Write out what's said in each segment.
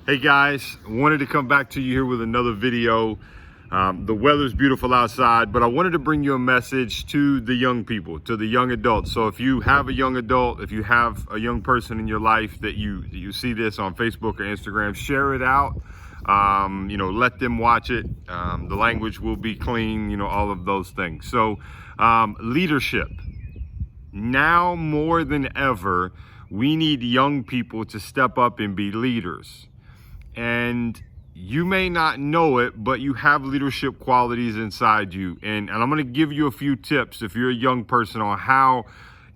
Hey guys, wanted to come back to you here with another video. The weather's beautiful outside, but I wanted to bring you a message to the young people, to the young adults. So if you have a young adult, if you have a young person in your life that you see this on Facebook or Instagram, share it out. Let them watch it. The language will be clean, all of those things. So leadership. Now more than ever, we need young people to step up and be leaders. And you may not know it, but you have leadership qualities inside you. And I'm going to give you a few tips if you're a young person on how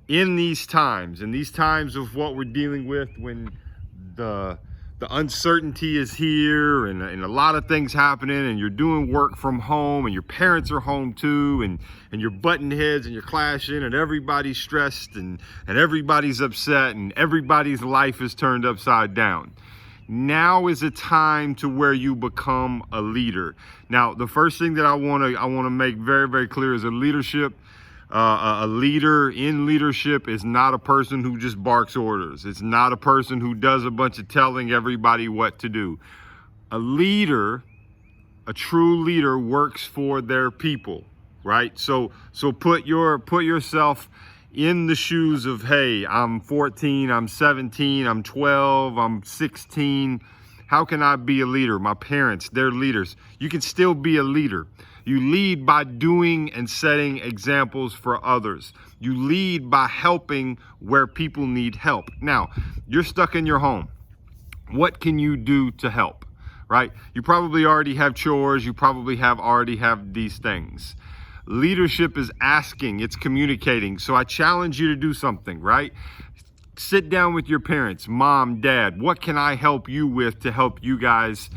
in these times of what we're dealing with, when the uncertainty is here and a lot of things happening, and you're doing work from home and your parents are home too, and you're butting heads and you're clashing and everybody's stressed and everybody's upset and everybody's life is turned upside down. Now is a time to where you become a leader. Now, the first thing that I want to make very, very clear is a leader in leadership is not a person who just barks orders. It's not a person who does a bunch of telling everybody what to do. A leader, a true leader, works for their people, right? So put yourself in the shoes of, hey, I'm 14, I'm 17, I'm 12, I'm 16. How can I be a leader? My parents, they're leaders. You can still be a leader. You lead by doing and setting examples for others. You lead by helping where people need help. Now, you're stuck in your home. What can you do to help, right? You probably already have chores. You probably already have these things. Leadership is asking, it's communicating. So I challenge you to do something, right? Sit down with your parents, mom, dad. What can I help you with to help you guys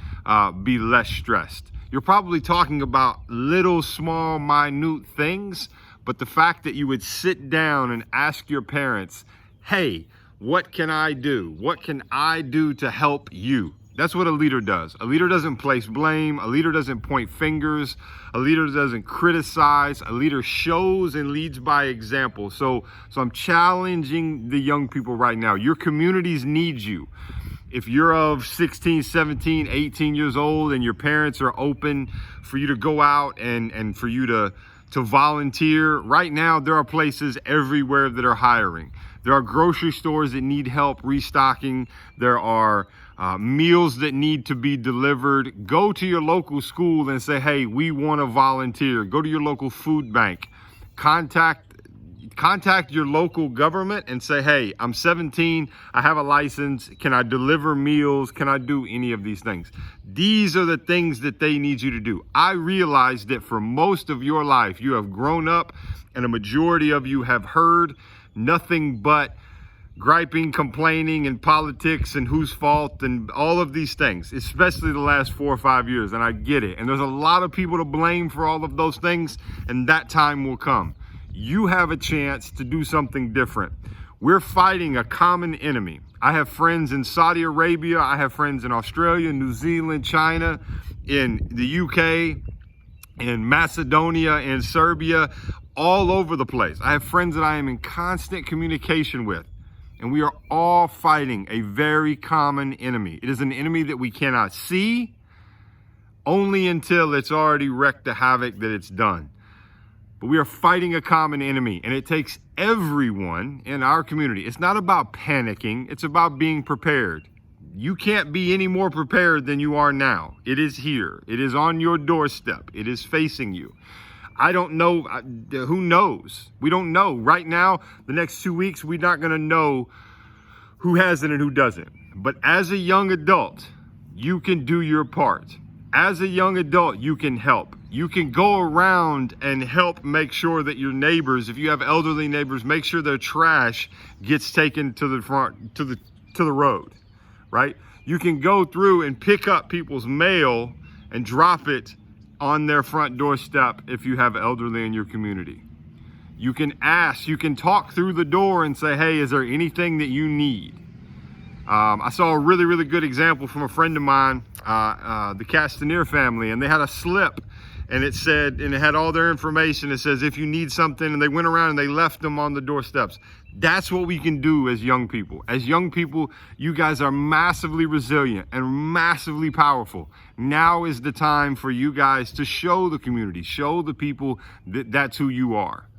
be less stressed? You're probably talking about little, small, minute things, but the fact that you would sit down and ask your parents, hey, what can I do? What can I do to help you? That's what a leader does. A leader doesn't place blame. A leader doesn't point fingers. A leader doesn't criticize. A leader shows and leads by example. So I'm challenging the young people right now. Your communities need you. If you're of 16, 17, 18 years old and your parents are open for you to go out and for you to volunteer, right now there are places everywhere that are hiring. There are grocery stores that need help restocking. There are meals that need to be delivered. Go to your local school and say, hey, we want to volunteer. Go to your local food bank. Contact your local government and say, hey, I'm 17, I have a license. Can I deliver meals? Can I do any of these things? These are the things that they need you to do. I realize that for most of your life, you have grown up and a majority of you have heard nothing but griping, complaining, and politics and whose fault and all of these things, especially the last 4 or 5 years. And I get it. And there's a lot of people to blame for all of those things. And that time will come. You have a chance to do something different. We're fighting a common enemy. I have friends in Saudi Arabia. I have friends in Australia, New Zealand, China, in the UK, in Macedonia, in Serbia, all over the place. I have friends that I am in constant communication with. And we are all fighting a very common enemy. It is an enemy that we cannot see only until it's already wreaked the havoc that it's done. But we are fighting a common enemy, and it takes everyone in our community. It's not about panicking. It's about being prepared. You can't be any more prepared than you are now. It is here. It is on your doorstep. It is facing you. I don't know. Who knows? We don't know. Right now, the next 2 weeks, we're not going to know who has it and who doesn't. But as a young adult, you can do your part. As a young adult, you can help. You can go around and help make sure that your neighbors, if you have elderly neighbors, make sure their trash gets taken to the front, to the road, right? You can go through and pick up people's mail and drop it on their front doorstep if you have elderly in your community. You can ask, you can talk through the door and say, hey, is there anything that you need? I saw a really, really good example from a friend of mine, the Castaneer family, and they had a slip and it said, and it had all their information. It says, if you need something, and they went around and they left them on the doorsteps. That's what we can do as young people. As young people, you guys are massively resilient and massively powerful. Now is the time for you guys to show the community, show the people that that's who you are.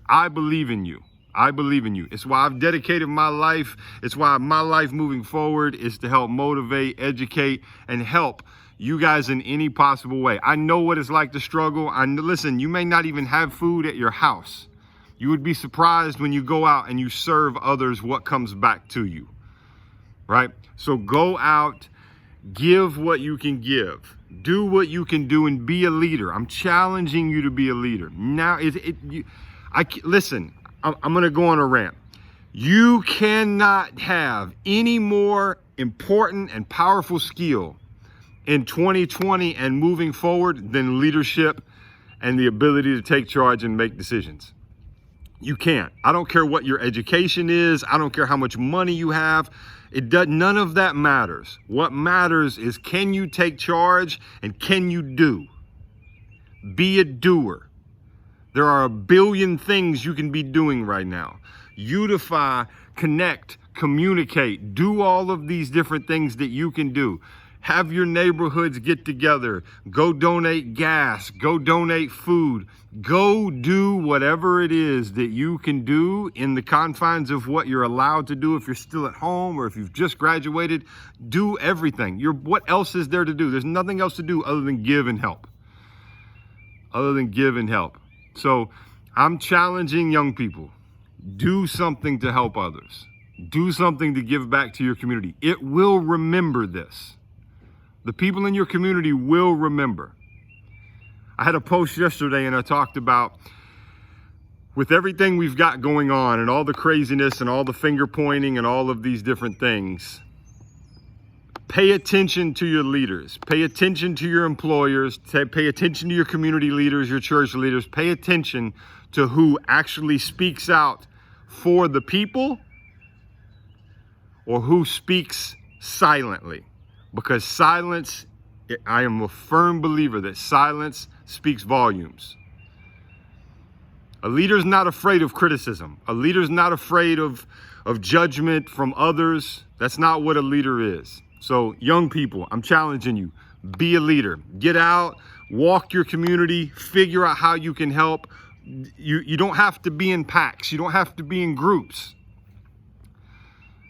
I believe in you. I believe in you. It's why I've dedicated my life. It's why my life moving forward is to help motivate, educate, and help you guys in any possible way. I know what it's like to struggle. Listen, you may not even have food at your house. You would be surprised when you go out and you serve others what comes back to you, right? So go out, give what you can give, do what you can do, and be a leader. I'm challenging you to be a leader. Now, listen, I'm going to go on a rant. You cannot have any more important and powerful skill in 2020 and moving forward than leadership and the ability to take charge and make decisions. You can't. I don't care what your education is. I don't care how much money you have. None of that matters. What matters is, can you take charge and can you do? Be a doer. There are a billion things you can be doing right now. Unify, connect, communicate, do all of these different things that you can do. Have your neighborhoods get together. Go donate gas. Go donate food. Go do whatever it is that you can do in the confines of what you're allowed to do. If you're still at home or if you've just graduated, do everything. What else is there to do? There's nothing else to do other than give and help. So I'm challenging young people. Do something to help others. Do something to give back to your community. It will remember this. The people in your community will remember. I had a post yesterday and I talked about, with everything we've got going on and all the craziness and all the finger pointing and all of these different things, pay attention to your leaders. Pay attention to your employers. Pay attention to your community leaders, your church leaders. Pay attention to who actually speaks out for the people or who speaks silently. Because silence, I am a firm believer that silence speaks volumes. A leader's not afraid of criticism. A leader's not afraid of judgment from others. That's not what a leader is. So young people, I'm challenging you, be a leader. Get out, walk your community, figure out how you can help. You don't have to be in packs. You don't have to be in groups.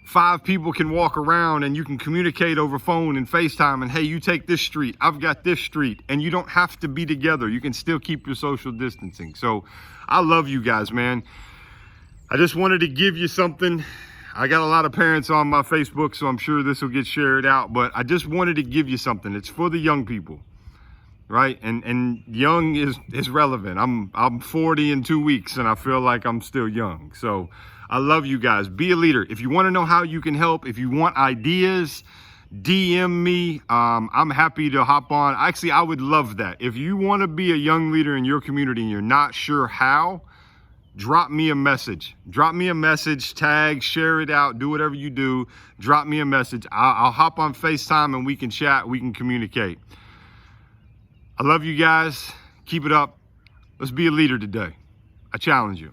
5 people can walk around and you can communicate over phone and FaceTime and, hey, you take this street, I've got this street, and you don't have to be together. You can still keep your social distancing. So I love you guys, man. I just wanted to give you something. I got a lot of parents on my Facebook, so I'm sure this will get shared out, but I just wanted to give you something. It's for the young people, right? And young is relevant. I'm 40 in 2 weeks and I feel like I'm still young. So I love you guys. Be a leader. If you want to know how you can help, if you want ideas, DM me. I'm happy to hop on. Actually, I would love that. If you want to be a young leader in your community and you're not sure how, drop me a message. Drop me a message, tag, share it out, do whatever you do. Drop me a message. I'll hop on FaceTime and we can chat, we can communicate. I love you guys. Keep it up. Let's be a leader today. I challenge you.